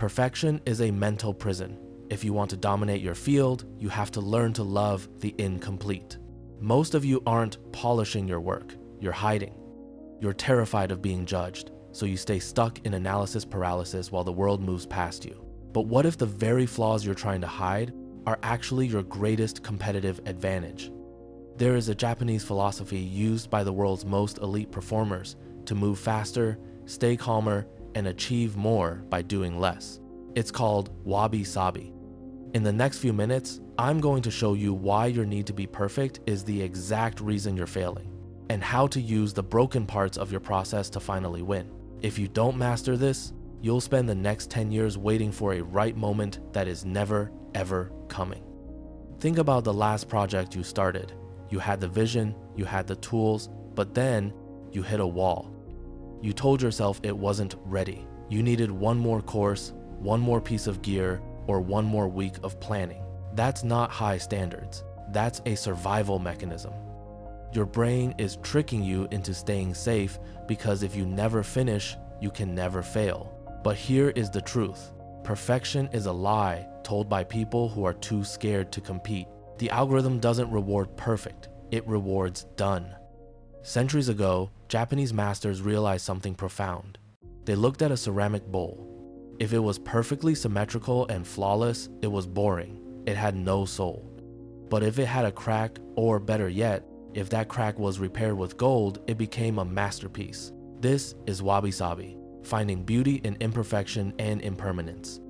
Perfection is a mental prison. If you want to dominate your field, you have to learn to love the incomplete. Most of you aren't polishing your work, you're hiding. You're terrified of being judged, so you stay stuck in analysis paralysis while the world moves past you. But what if the very flaws you're trying to hide are actually your greatest competitive advantage? There is a Japanese philosophy used by the world's most elite performers to move faster, stay calmer, and achieve more by doing less. It's called Wabi-Sabi. In the next few minutes, I'm going to show you why your need to be perfect is the exact reason you're failing, and how to use the broken parts of your process to finally win. If you don't master this, you'll spend the next 10 years waiting for a right moment that is never, ever coming. Think about the last project you started. You had the vision, you had the tools, but then you hit a wall. You told yourself it wasn't ready. You needed one more course, one more piece of gear, or one more week of planning. That's not high standards. That's a survival mechanism. Your brain is tricking you into staying safe because if you never finish, you can never fail. But here is the truth. Perfection is a lie told by people who are too scared to compete. The algorithm doesn't reward perfect, it rewards done. Centuries ago, Japanese masters realized something profound. They looked at a ceramic bowl. If it was perfectly symmetrical and flawless, it was boring. It had no soul. But if it had a crack, or better yet, if that crack was repaired with gold, it became a masterpiece. This is Wabi-Sabi, finding beauty in imperfection and impermanence.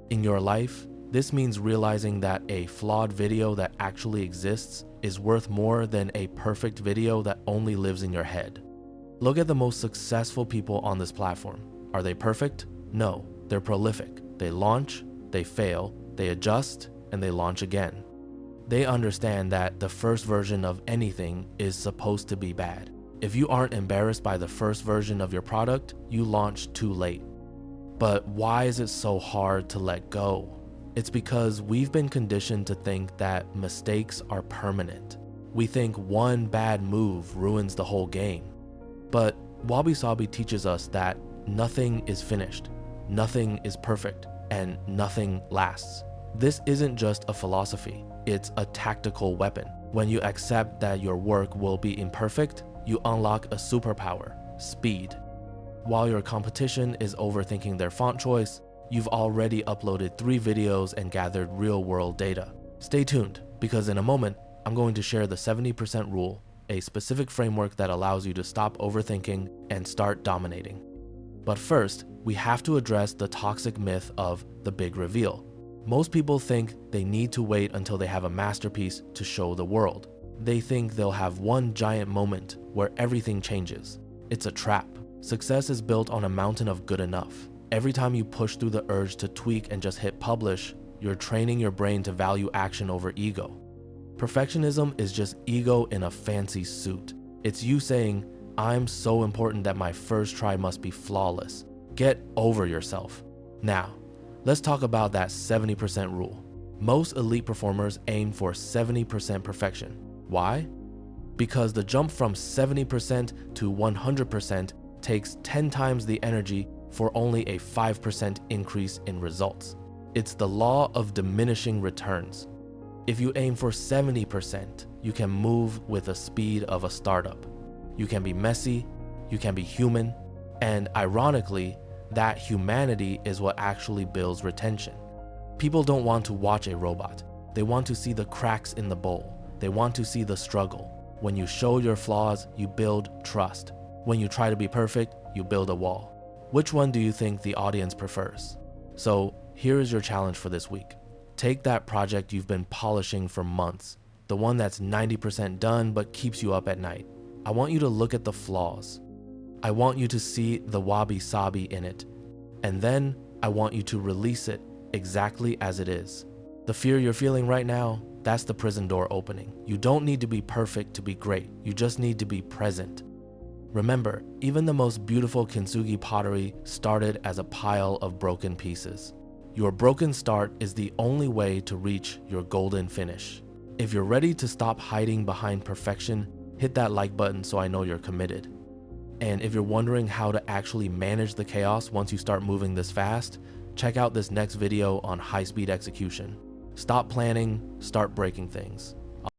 In your life, this means realizing that a flawed video that actually exists is worth more than a perfect video that only lives in your head. Look at the most successful people on this platform. Are they perfect? No, they're prolific. They launch, they fail, they adjust, and they launch again. They understand that the first version of anything is supposed to be bad. If you aren't embarrassed by the first version of your product, you launched too late. But why is it so hard to let go? It's because we've been conditioned to think that mistakes are permanent. We think one bad move ruins the whole game. But Wabi-Sabi teaches us that nothing is finished, nothing is perfect, and nothing lasts. This isn't just a philosophy, it's a tactical weapon. When you accept that your work will be imperfect, you unlock a superpower, speed. While your competition is overthinking their font choice, you've already uploaded 3 videos and gathered real-world data. Stay tuned, because in a moment, I'm going to share the 70% rule, a specific framework that allows you to stop overthinking and start dominating. But first, we have to address the toxic myth of the big reveal. Most people think they need to wait until they have a masterpiece to show the world. They think they'll have one giant moment where everything changes. It's a trap. Success is built on a mountain of good enough. Every time you push through the urge to tweak and just hit publish, you're training your brain to value action over ego. Perfectionism is just ego in a fancy suit. It's you saying, I'm so important that my first try must be flawless. Get over yourself. Now, let's talk about that 70% rule. Most elite performers aim for 70% perfection. Why? Because the jump from 70% to 100% takes 10 times the energy for only a 5% increase in results. It's the law of diminishing returns. If you aim for 70%, you can move with the speed of a startup. You can be messy, you can be human, and ironically, that humanity is what actually builds retention. People don't want to watch a robot. They want to see the cracks in the bowl. They want to see the struggle. When you show your flaws, you build trust. When you try to be perfect, you build a wall. Which one do you think the audience prefers? So here is your challenge for this week. Take that project you've been polishing for months, the one that's 90% done but keeps you up at night. I want you to look at the flaws. I want you to see the wabi-sabi in it. And then I want you to release it exactly as it is. The fear you're feeling right now, that's the prison door opening. You don't need to be perfect to be great. You just need to be present. Remember, even the most beautiful kintsugi pottery started as a pile of broken pieces. Your broken start is the only way to reach your golden finish. If you're ready to stop hiding behind perfection, hit that like button so I know you're committed. And if you're wondering how to actually manage the chaos once you start moving this fast, Check out this next video on high-speed execution. Stop planning, start breaking things.